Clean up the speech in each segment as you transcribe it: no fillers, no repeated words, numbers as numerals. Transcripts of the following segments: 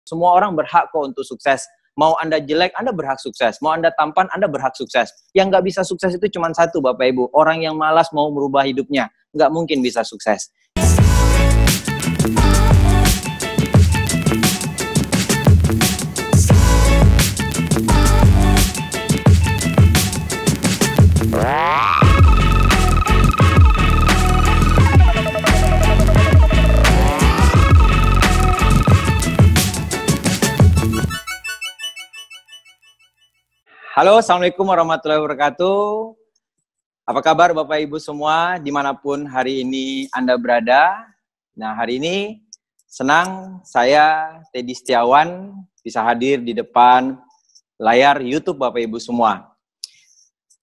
Semua orang berhak kok untuk sukses. Mau Anda jelek, Anda berhak sukses. Mau Anda tampan, Anda berhak sukses. Yang nggak bisa sukses itu cuma satu, Bapak Ibu. Orang yang malas mau merubah hidupnya. Nggak mungkin bisa sukses. Halo, Assalamualaikum warahmatullahi wabarakatuh. Apa kabar Bapak Ibu semua, dimanapun hari ini Anda berada. Nah, hari ini senang saya, Teddy Setiawan, bisa hadir di depan layar YouTube Bapak Ibu semua.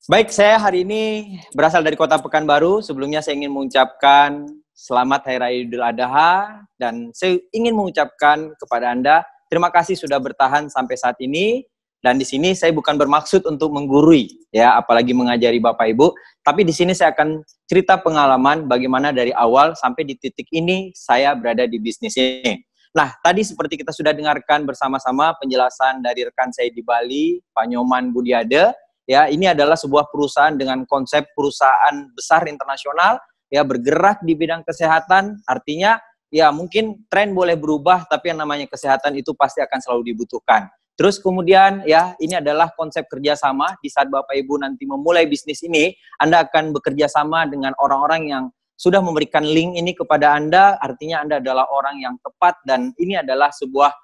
Baik, saya hari ini berasal dari Kota Pekanbaru. Sebelumnya saya ingin mengucapkan selamat Hari Raya Idul Adha. Dan saya ingin mengucapkan kepada Anda, terima kasih sudah bertahan sampai saat ini. Dan di sini saya bukan bermaksud untuk menggurui, ya, apalagi mengajari Bapak Ibu. Tapi di sini saya akan cerita pengalaman bagaimana dari awal sampai di titik ini saya berada di bisnis ini. Nah, tadi seperti kita sudah dengarkan bersama-sama penjelasan dari rekan saya di Bali, Pak Nyoman Budiade. Ya, ini adalah sebuah perusahaan dengan konsep perusahaan besar internasional, ya, bergerak di bidang kesehatan. Artinya, ya, mungkin tren boleh berubah, tapi yang namanya kesehatan itu pasti akan selalu dibutuhkan. Terus kemudian, ya, ini adalah konsep kerjasama. Di saat Bapak Ibu nanti memulai bisnis ini, Anda akan bekerja sama dengan orang-orang yang sudah memberikan link ini kepada Anda. Artinya Anda adalah orang yang tepat, dan ini adalah sebuah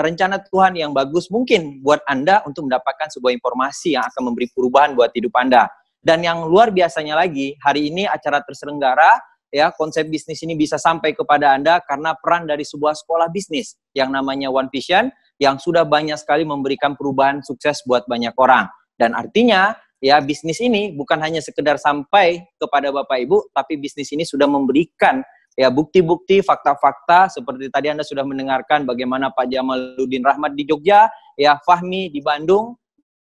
rencana Tuhan yang bagus mungkin buat Anda untuk mendapatkan sebuah informasi yang akan memberi perubahan buat hidup Anda. Dan yang luar biasanya lagi, hari ini acara terselenggara, ya, konsep bisnis ini bisa sampai kepada Anda karena peran dari sebuah sekolah bisnis yang namanya One Vision, yang sudah banyak sekali memberikan perubahan sukses buat banyak orang. Dan artinya, ya, bisnis ini bukan hanya sekedar sampai kepada Bapak Ibu, tapi bisnis ini sudah memberikan, ya, bukti-bukti, fakta-fakta, seperti tadi Anda sudah mendengarkan bagaimana Pak Jamaluddin Rahmat di Jogja, ya, Fahmi di Bandung.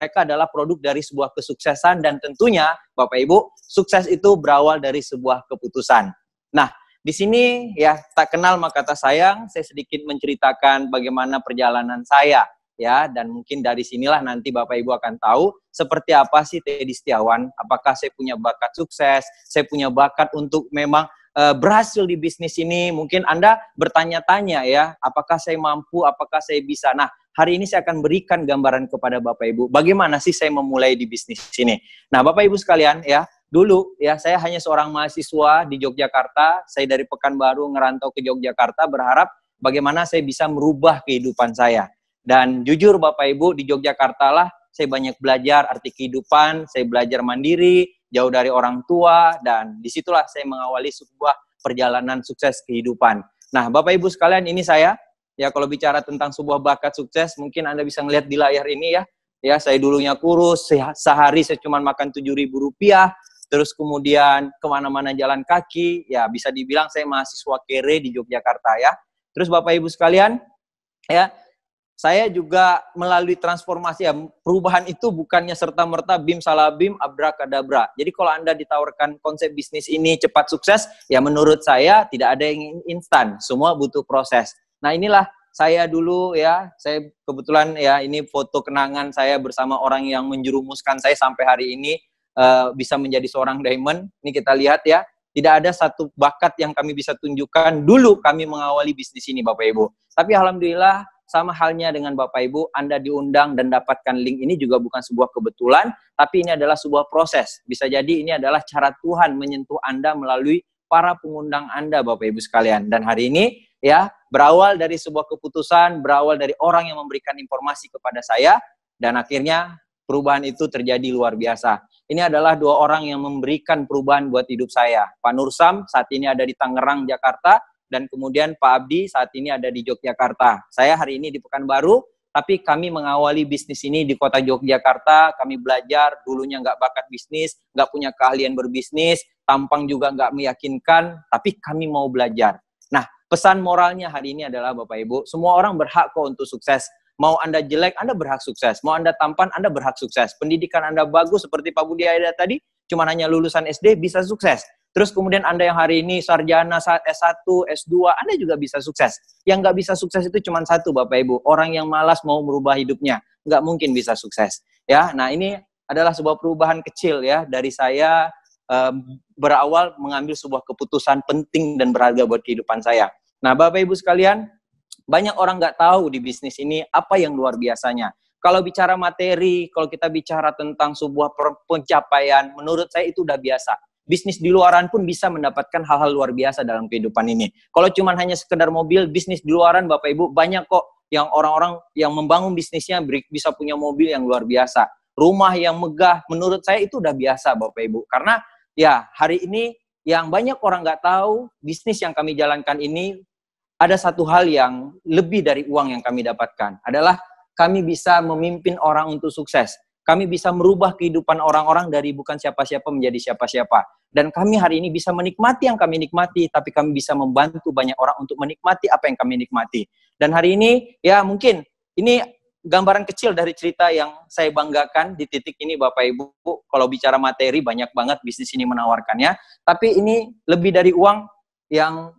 Mereka adalah produk dari sebuah kesuksesan, dan tentunya Bapak Ibu, sukses itu berawal dari sebuah keputusan. Nah, di sini, ya, tak kenal maka tak sayang, saya sedikit menceritakan bagaimana perjalanan saya, ya, dan mungkin dari sinilah nanti Bapak Ibu akan tahu seperti apa sih Teddy Setiawan. Apakah saya punya bakat sukses, saya punya bakat untuk memang berhasil di bisnis ini. Mungkin Anda bertanya-tanya, ya, apakah saya mampu, apakah saya bisa. Nah, hari ini saya akan berikan gambaran kepada Bapak Ibu, bagaimana sih saya memulai di bisnis ini. Nah, Bapak Ibu sekalian, ya, dulu, ya, saya hanya seorang mahasiswa di Yogyakarta. Saya dari Pekanbaru ngerantau ke Yogyakarta berharap bagaimana saya bisa merubah kehidupan saya. Dan jujur Bapak Ibu, di Yogyakarta lah saya banyak belajar arti kehidupan, saya belajar mandiri, jauh dari orang tua, dan disitulah saya mengawali sebuah perjalanan sukses kehidupan. Nah, Bapak Ibu sekalian, ini saya, ya, kalau bicara tentang sebuah bakat sukses, mungkin Anda bisa melihat di layar ini, ya. Ya, saya dulunya kurus, sehari saya cuma makan Rp7.000, terus kemudian kemana-mana jalan kaki, ya, bisa dibilang saya mahasiswa kere di Yogyakarta, ya. Terus Bapak Ibu sekalian, ya, saya juga melalui transformasi, ya, perubahan itu bukannya serta-merta bim salah bim, abrakadabra. Jadi kalau Anda ditawarkan konsep bisnis ini cepat sukses, ya menurut saya tidak ada yang instan, semua butuh proses. Nah, inilah saya dulu, ya, saya kebetulan, ya, ini foto kenangan saya bersama orang yang menjerumuskan saya sampai hari ini bisa menjadi seorang diamond. Ini kita lihat, ya, tidak ada satu bakat yang kami bisa tunjukkan dulu kami mengawali bisnis ini Bapak Ibu. Tapi alhamdulillah, sama halnya dengan Bapak Ibu, Anda diundang dan dapatkan link ini juga bukan sebuah kebetulan, tapi ini adalah sebuah proses. Bisa jadi ini adalah cara Tuhan menyentuh Anda melalui para pengundang Anda Bapak Ibu sekalian. Dan hari ini, ya, berawal dari sebuah keputusan, berawal dari orang yang memberikan informasi kepada saya, dan akhirnya perubahan itu terjadi luar biasa. Ini adalah dua orang yang memberikan perubahan buat hidup saya. Pak Nursam saat ini ada di Tangerang, Jakarta, dan kemudian Pak Abdi saat ini ada di Yogyakarta. Saya hari ini di Pekanbaru, tapi kami mengawali bisnis ini di kota Yogyakarta. Kami belajar, dulunya nggak bakat bisnis, nggak punya keahlian berbisnis, tampang juga nggak meyakinkan, tapi kami mau belajar. Nah, pesan moralnya hari ini adalah Bapak Ibu, semua orang berhak kok untuk sukses. Mau Anda jelek, Anda berhak sukses. Mau Anda tampan, Anda berhak sukses. Pendidikan Anda bagus seperti Pak Budi Aida tadi, cuma hanya lulusan SD bisa sukses. Terus kemudian Anda yang hari ini sarjana S1, S2, Anda juga bisa sukses. Yang nggak bisa sukses itu cuma satu, Bapak Ibu. Orang yang malas mau merubah hidupnya. Nggak mungkin bisa sukses. Ya, nah ini adalah sebuah perubahan kecil ya dari saya berawal mengambil sebuah keputusan penting dan berharga buat kehidupan saya. Nah, Bapak Ibu sekalian, banyak orang nggak tahu di bisnis ini apa yang luar biasanya. Kalau bicara materi, kalau kita bicara tentang sebuah pencapaian, menurut saya itu udah biasa. Bisnis di luaran pun bisa mendapatkan hal-hal luar biasa dalam kehidupan ini. Kalau cuma hanya sekedar mobil, bisnis di luaran, Bapak Ibu, banyak kok yang orang-orang yang membangun bisnisnya bisa punya mobil yang luar biasa. Rumah yang megah, menurut saya itu udah biasa, Bapak Ibu. Karena ya hari ini yang banyak orang nggak tahu, bisnis yang kami jalankan ini ada satu hal yang lebih dari uang yang kami dapatkan. Adalah kami bisa memimpin orang untuk sukses. Kami bisa merubah kehidupan orang-orang dari bukan siapa-siapa menjadi siapa-siapa. Dan kami hari ini bisa menikmati yang kami nikmati, tapi kami bisa membantu banyak orang untuk menikmati apa yang kami nikmati. Dan hari ini, ya mungkin ini gambaran kecil dari cerita yang saya banggakan di titik ini, Bapak Ibu. Kalau bicara materi, banyak banget bisnis ini menawarkannya. Tapi ini lebih dari uang yang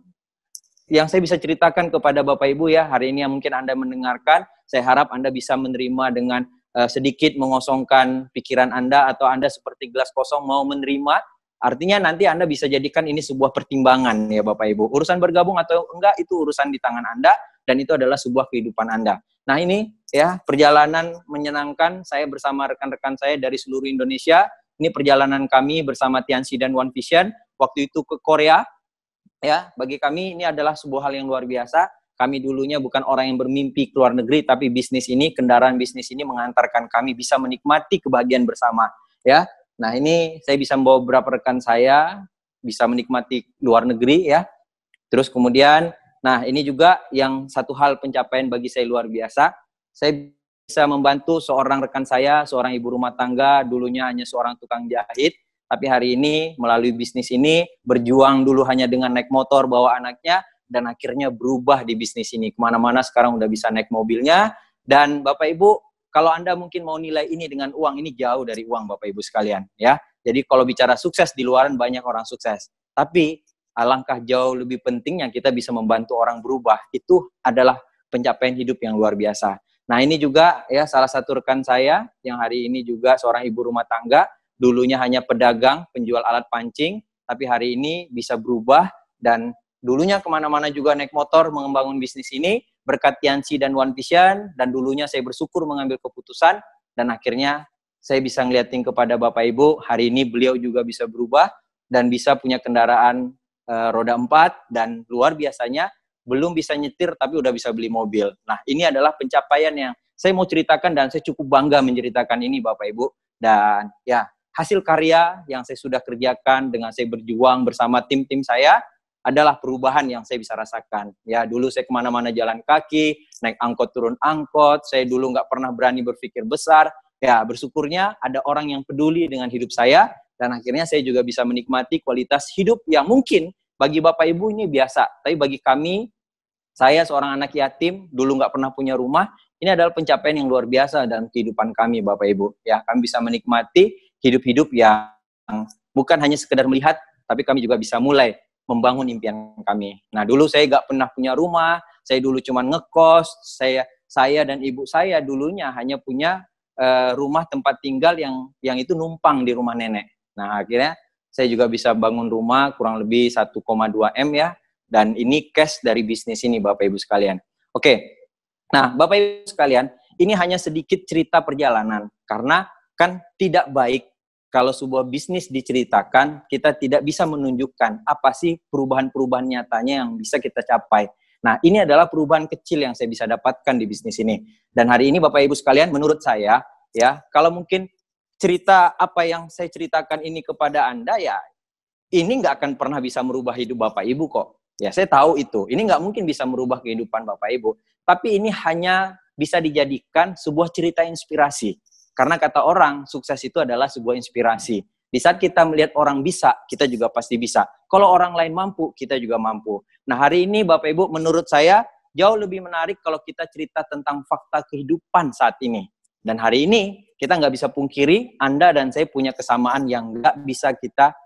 saya bisa ceritakan kepada Bapak Ibu ya, hari ini yang mungkin Anda mendengarkan, saya harap Anda bisa menerima dengan sedikit mengosongkan pikiran Anda, atau Anda seperti gelas kosong mau menerima, artinya nanti Anda bisa jadikan ini sebuah pertimbangan ya Bapak Ibu. Urusan bergabung atau enggak, itu urusan di tangan Anda, dan itu adalah sebuah kehidupan Anda. Nah ini ya, perjalanan menyenangkan saya bersama rekan-rekan saya dari seluruh Indonesia. Ini perjalanan kami bersama Tianxi dan One Vision, waktu itu ke Korea. Ya, bagi kami ini adalah sebuah hal yang luar biasa. Kami dulunya bukan orang yang bermimpi ke luar negeri, tapi bisnis ini, kendaraan bisnis ini mengantarkan kami bisa menikmati kebahagiaan bersama. Ya, nah ini saya bisa membawa beberapa rekan saya bisa menikmati luar negeri ya. Terus kemudian, nah ini juga yang satu hal pencapaian bagi saya luar biasa. Saya bisa membantu seorang rekan saya, seorang ibu rumah tangga, dulunya hanya seorang tukang jahit. Tapi hari ini melalui bisnis ini berjuang dulu hanya dengan naik motor bawa anaknya, dan akhirnya berubah di bisnis ini. Kemana-mana sekarang udah bisa naik mobilnya. Dan Bapak Ibu, kalau Anda mungkin mau nilai ini dengan uang, ini jauh dari uang Bapak Ibu sekalian. Ya, jadi kalau bicara sukses di luaran banyak orang sukses. Tapi alangkah jauh lebih penting yang kita bisa membantu orang berubah. Itu adalah pencapaian hidup yang luar biasa. Nah ini juga ya salah satu rekan saya yang hari ini juga seorang ibu rumah tangga. Dulunya hanya pedagang, penjual alat pancing, tapi hari ini bisa berubah, dan dulunya kemana-mana juga naik motor mengembangkan bisnis ini, berkat Tianxi dan One Vision, dan dulunya saya bersyukur mengambil keputusan, dan akhirnya saya bisa ngeliatin kepada Bapak Ibu, hari ini beliau juga bisa berubah, dan bisa punya kendaraan roda 4, dan luar biasanya, belum bisa nyetir, tapi udah bisa beli mobil. Nah, ini adalah pencapaian yang saya mau ceritakan, dan saya cukup bangga menceritakan ini Bapak Ibu, dan ya, hasil karya yang saya sudah kerjakan dengan saya berjuang bersama tim-tim saya adalah perubahan yang saya bisa rasakan. Ya, dulu saya kemana-mana jalan kaki, naik angkot turun angkot, saya dulu nggak pernah berani berpikir besar. Ya, bersyukurnya ada orang yang peduli dengan hidup saya, dan akhirnya saya juga bisa menikmati kualitas hidup yang mungkin bagi Bapak Ibu ini biasa. Tapi bagi kami, saya seorang anak yatim, dulu nggak pernah punya rumah, ini adalah pencapaian yang luar biasa dalam kehidupan kami Bapak Ibu. Ya, kami bisa menikmati hidup-hidup yang bukan hanya sekedar melihat, tapi kami juga bisa mulai membangun impian kami. Nah, dulu saya nggak pernah punya rumah, saya dulu cuma ngekos, saya dan ibu saya dulunya hanya punya rumah tempat tinggal yang itu numpang di rumah nenek. Nah, akhirnya saya juga bisa bangun rumah kurang lebih 1,2 M ya, dan ini cash dari bisnis ini Bapak Ibu sekalian. Oke, nah Bapak Ibu sekalian, ini hanya sedikit cerita perjalanan, karena kan tidak baik kalau sebuah bisnis diceritakan, kita tidak bisa menunjukkan apa sih perubahan-perubahan nyatanya yang bisa kita capai. Nah, ini adalah perubahan kecil yang saya bisa dapatkan di bisnis ini. Dan hari ini Bapak Ibu sekalian, menurut saya, ya, kalau mungkin cerita apa yang saya ceritakan ini kepada Anda, ya, ini nggak akan pernah bisa merubah hidup Bapak Ibu kok. Ya, saya tahu itu. Ini nggak mungkin bisa merubah kehidupan Bapak Ibu. Tapi ini hanya bisa dijadikan sebuah cerita inspirasi. Karena kata orang, sukses itu adalah sebuah inspirasi. Di saat kita melihat orang bisa, kita juga pasti bisa. Kalau orang lain mampu, kita juga mampu. Nah, hari ini Bapak Ibu, menurut saya jauh lebih menarik kalau kita cerita tentang fakta kehidupan saat ini. Dan hari ini, kita nggak bisa pungkiri, Anda dan saya punya kesamaan yang nggak bisa kita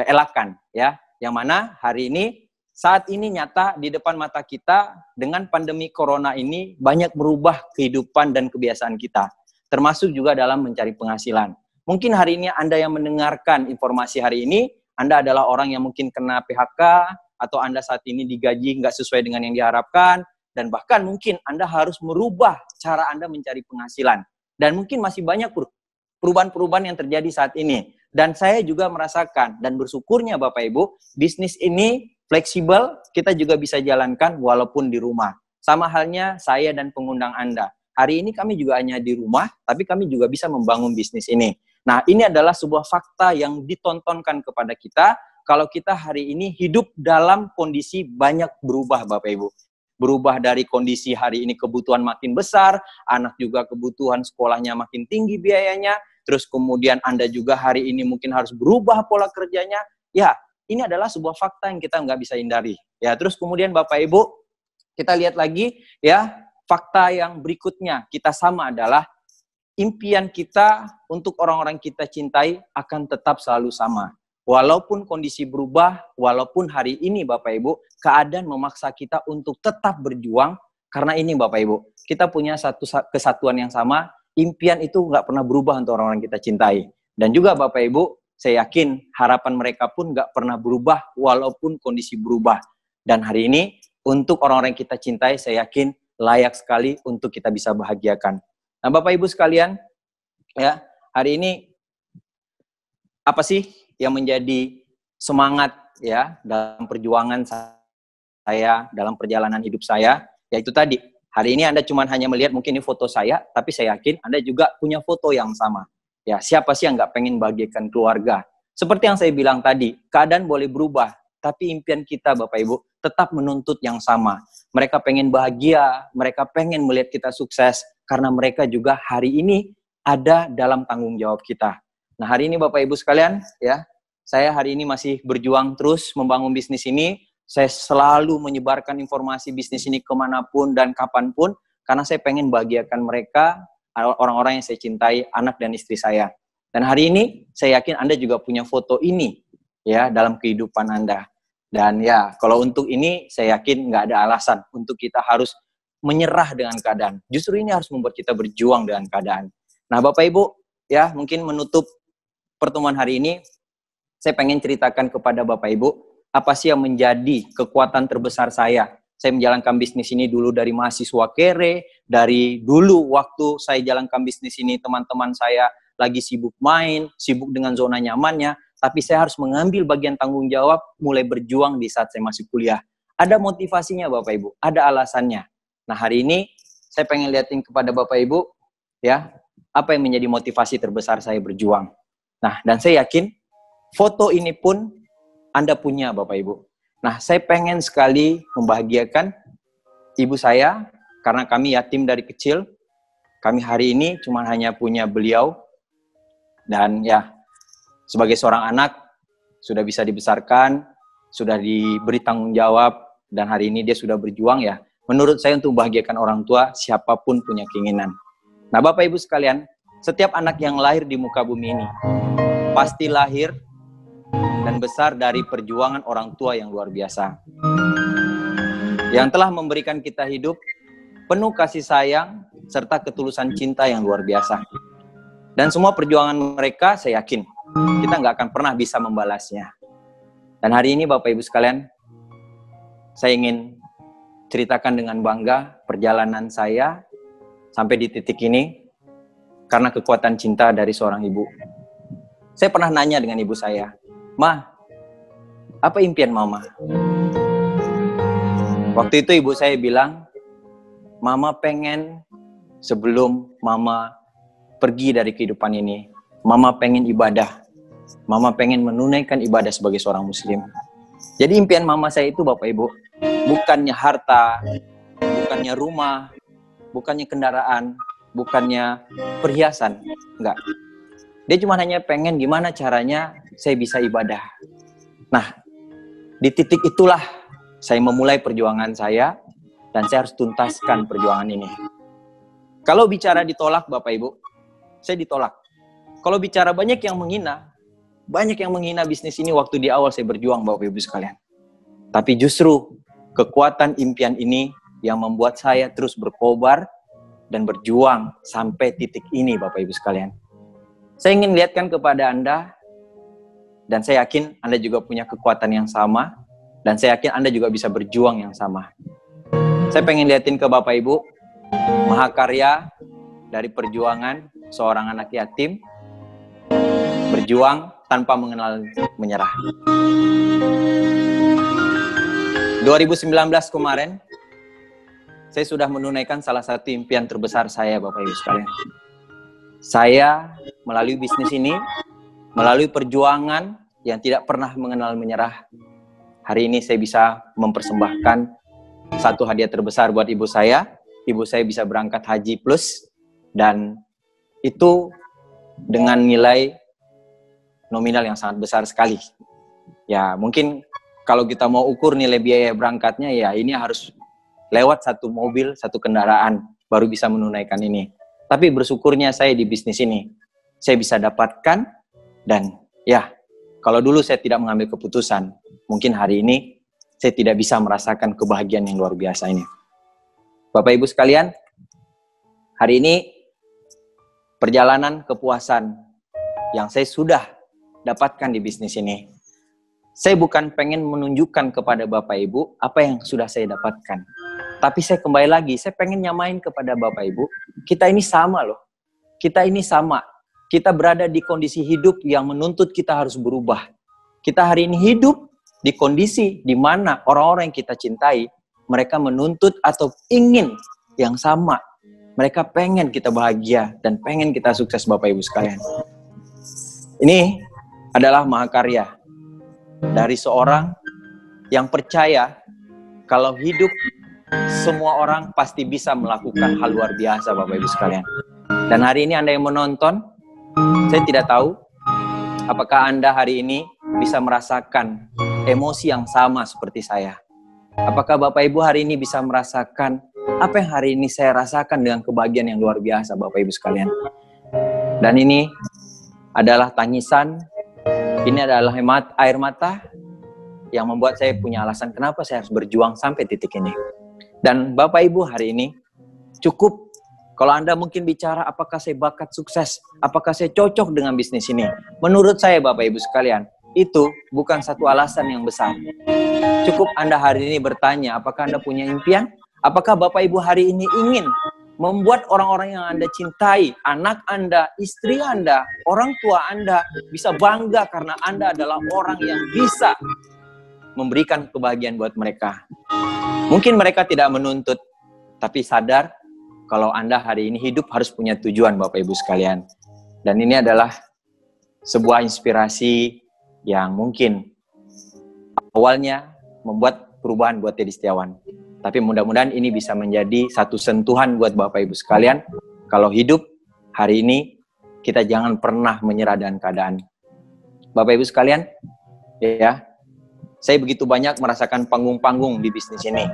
elakkan, ya. Yang mana hari ini, saat ini nyata di depan mata kita dengan pandemi corona ini banyak merubah kehidupan dan kebiasaan kita, termasuk juga dalam mencari penghasilan. Mungkin hari ini Anda yang mendengarkan informasi hari ini, Anda adalah orang yang mungkin kena PHK, atau Anda saat ini digaji nggak sesuai dengan yang diharapkan, dan bahkan mungkin Anda harus merubah cara Anda mencari penghasilan. Dan mungkin masih banyak perubahan-perubahan yang terjadi saat ini. Dan saya juga merasakan dan bersyukurnya Bapak Ibu, bisnis ini fleksibel, kita juga bisa jalankan walaupun di rumah. Sama halnya saya dan pengundang Anda. Hari ini kami juga hanya di rumah, tapi kami juga bisa membangun bisnis ini. Nah, ini adalah sebuah fakta yang ditontonkan kepada kita, kalau kita hari ini hidup dalam kondisi banyak berubah Bapak Ibu. Berubah dari kondisi hari ini kebutuhan makin besar, anak juga kebutuhan sekolahnya makin tinggi biayanya, terus kemudian Anda juga hari ini mungkin harus berubah pola kerjanya. Ya, ini adalah sebuah fakta yang kita nggak bisa hindari. Ya, terus kemudian Bapak Ibu, kita lihat lagi ya, fakta yang berikutnya kita sama adalah impian kita untuk orang-orang kita cintai akan tetap selalu sama. Walaupun kondisi berubah, walaupun hari ini Bapak Ibu, keadaan memaksa kita untuk tetap berjuang, karena ini Bapak Ibu, kita punya satu kesatuan yang sama, impian itu nggak pernah berubah untuk orang-orang kita cintai. Dan juga Bapak Ibu, saya yakin harapan mereka pun nggak pernah berubah, walaupun kondisi berubah. Dan hari ini, untuk orang-orang yang kita cintai, saya yakin layak sekali untuk kita bisa bahagiakan. Nah Bapak Ibu sekalian, ya hari ini, apa sih yang menjadi semangat ya dalam perjuangan saya, dalam perjalanan hidup saya, yaitu tadi, hari ini Anda cuma hanya melihat mungkin ini foto saya, tapi saya yakin Anda juga punya foto yang sama. Ya, siapa sih yang nggak pengen bahagiakan keluarga? Seperti yang saya bilang tadi, keadaan boleh berubah, tapi impian kita Bapak Ibu tetap menuntut yang sama. Mereka pengen bahagia, mereka pengen melihat kita sukses, karena mereka juga hari ini ada dalam tanggung jawab kita. Nah hari ini Bapak Ibu sekalian, ya, saya hari ini masih berjuang terus membangun bisnis ini. Saya selalu menyebarkan informasi bisnis ini kemanapun dan kapanpun, karena saya pengen bahagiakan mereka, orang-orang yang saya cintai, anak dan istri saya. Dan hari ini, saya yakin Anda juga punya foto ini, ya, dalam kehidupan Anda. Dan ya, kalau untuk ini, saya yakin nggak ada alasan untuk kita harus menyerah dengan keadaan. Justru ini harus membuat kita berjuang dengan keadaan. Nah, Bapak Ibu, ya, mungkin menutup pertemuan hari ini, saya pengen ceritakan kepada Bapak Ibu, apa sih yang menjadi kekuatan terbesar saya. Saya menjalankan bisnis ini dulu dari mahasiswa kere, dari dulu waktu saya jalankan bisnis ini, teman-teman saya lagi sibuk main, sibuk dengan zona nyamannya, tapi saya harus mengambil bagian tanggung jawab, mulai berjuang di saat saya masih kuliah. Ada motivasinya Bapak Ibu, ada alasannya. Nah hari ini, saya pengen liatin kepada Bapak Ibu, ya, apa yang menjadi motivasi terbesar saya berjuang. Nah, dan saya yakin, foto ini pun Anda punya Bapak Ibu. Nah, saya pengen sekali membahagiakan ibu saya, karena kami yatim dari kecil. Kami hari ini cuma hanya punya beliau. Dan ya, sebagai seorang anak, sudah bisa dibesarkan, sudah diberi tanggung jawab, dan hari ini dia sudah berjuang ya. Menurut saya untuk membahagiakan orang tua, siapapun punya keinginan. Nah, Bapak Ibu sekalian, setiap anak yang lahir di muka bumi ini, pasti lahir dan besar dari perjuangan orang tua yang luar biasa. Yang telah memberikan kita hidup, penuh kasih sayang, serta ketulusan cinta yang luar biasa. Dan semua perjuangan mereka, saya yakin, kita nggak akan pernah bisa membalasnya. Dan hari ini Bapak Ibu sekalian, saya ingin ceritakan dengan bangga perjalanan saya sampai di titik ini, karena kekuatan cinta dari seorang ibu. Saya pernah nanya dengan ibu saya, "Ma, apa impian Mama?" Waktu itu ibu saya bilang, "Mama pengen sebelum Mama pergi dari kehidupan ini, Mama pengen ibadah. Mama pengen menunaikan ibadah sebagai seorang muslim." Jadi impian Mama saya itu Bapak Ibu, bukannya harta, bukannya rumah, bukannya kendaraan, bukannya perhiasan, enggak. Dia cuma hanya pengen gimana caranya saya bisa ibadah. Nah, di titik itulah saya memulai perjuangan saya, dan saya harus tuntaskan perjuangan ini. Kalau bicara ditolak Bapak Ibu, saya ditolak. Kalau bicara banyak yang menghina, banyak yang menghina bisnis ini waktu di awal saya berjuang, Bapak Ibu sekalian. Tapi justru kekuatan impian ini yang membuat saya terus berkobar dan berjuang sampai titik ini, Bapak Ibu sekalian. Saya ingin lihatkan kepada Anda, dan saya yakin Anda juga punya kekuatan yang sama, dan saya yakin Anda juga bisa berjuang yang sama. Saya pengen lihatin ke Bapak Ibu, mahakarya dari perjuangan seorang anak yatim, berjuang tanpa mengenal menyerah. 2019 kemarin, saya sudah menunaikan salah satu impian terbesar saya, Bapak Ibu sekalian. Saya melalui bisnis ini, melalui perjuangan yang tidak pernah mengenal menyerah, hari ini saya bisa mempersembahkan satu hadiah terbesar buat ibu saya. Ibu saya bisa berangkat haji plus, dan itu dengan nilai nominal yang sangat besar sekali. Ya, mungkin kalau kita mau ukur nilai biaya berangkatnya, ya ini harus lewat satu mobil, satu kendaraan, baru bisa menunaikan ini. Tapi bersyukurnya saya di bisnis ini, saya bisa dapatkan, dan ya, kalau dulu saya tidak mengambil keputusan, mungkin hari ini saya tidak bisa merasakan kebahagiaan yang luar biasa ini. Bapak Ibu sekalian, hari ini perjalanan kepuasan yang saya sudah dapatkan di bisnis ini, saya bukan pengen menunjukkan kepada Bapak Ibu apa yang sudah saya dapatkan. Tapi saya kembali lagi, saya pengen nyamain kepada Bapak Ibu, kita ini sama loh. Kita ini sama. Kita berada di kondisi hidup yang menuntut kita harus berubah. Kita hari ini hidup di kondisi di mana orang-orang yang kita cintai, mereka menuntut atau ingin yang sama. Mereka pengen kita bahagia dan pengen kita sukses, Bapak Ibu sekalian. Ini adalah mahakarya dari seorang yang percaya kalau hidup semua orang pasti bisa melakukan hal luar biasa, Bapak Ibu sekalian. Dan hari ini Anda yang menonton, saya tidak tahu apakah Anda hari ini bisa merasakan emosi yang sama seperti saya. Apakah Bapak Ibu hari ini bisa merasakan apa yang hari ini saya rasakan dengan kebahagiaan yang luar biasa, Bapak Ibu sekalian. Dan ini adalah tangisan, ini adalah air mata yang membuat saya punya alasan kenapa saya harus berjuang sampai titik ini. Dan Bapak Ibu hari ini cukup kalau Anda mungkin bicara apakah saya bakat sukses, apakah saya cocok dengan bisnis ini. Menurut saya Bapak Ibu sekalian, itu bukan satu alasan yang besar. Cukup Anda hari ini bertanya apakah Anda punya impian, apakah Bapak Ibu hari ini ingin membuat orang-orang yang Anda cintai, anak Anda, istri Anda, orang tua Anda bisa bangga karena Anda adalah orang yang bisa memberikan kebahagiaan buat mereka. Mungkin mereka tidak menuntut, tapi sadar kalau Anda hari ini hidup harus punya tujuan, Bapak Ibu sekalian. Dan ini adalah sebuah inspirasi yang mungkin awalnya membuat perubahan buat Teddy Setiawan. Tapi mudah-mudahan ini bisa menjadi satu sentuhan buat Bapak Ibu sekalian. Kalau hidup hari ini, kita jangan pernah menyerah dengan keadaan. Bapak Ibu sekalian, ya, saya begitu banyak merasakan panggung-panggung di bisnis ini.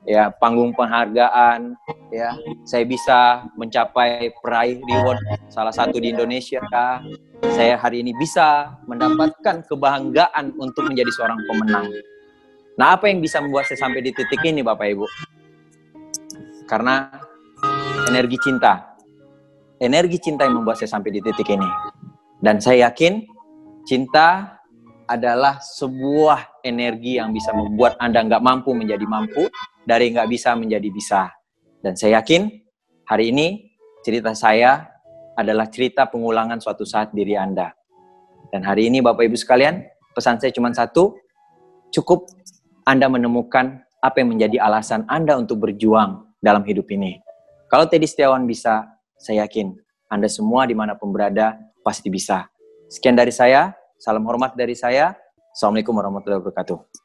Ya, panggung penghargaan, ya, saya bisa mencapai peraih reward salah satu di Indonesia. Saya hari ini bisa mendapatkan kebanggaan untuk menjadi seorang pemenang. Nah, apa yang bisa membuat saya sampai di titik ini, Bapak Ibu? Karena energi cinta. Energi cinta yang membuat saya sampai di titik ini. Dan saya yakin cinta adalah sebuah energi yang bisa membuat Anda nggak mampu menjadi mampu, dari nggak bisa menjadi bisa. Dan saya yakin hari ini cerita saya adalah cerita pengulangan suatu saat diri Anda. Dan hari ini Bapak Ibu sekalian, pesan saya cuma satu, cukup Anda menemukan apa yang menjadi alasan Anda untuk berjuang dalam hidup ini. Kalau Teddy Setiawan bisa, saya yakin Anda semua dimanapun berada pasti bisa. Sekian dari saya, salam hormat dari saya. Assalamualaikum warahmatullahi wabarakatuh.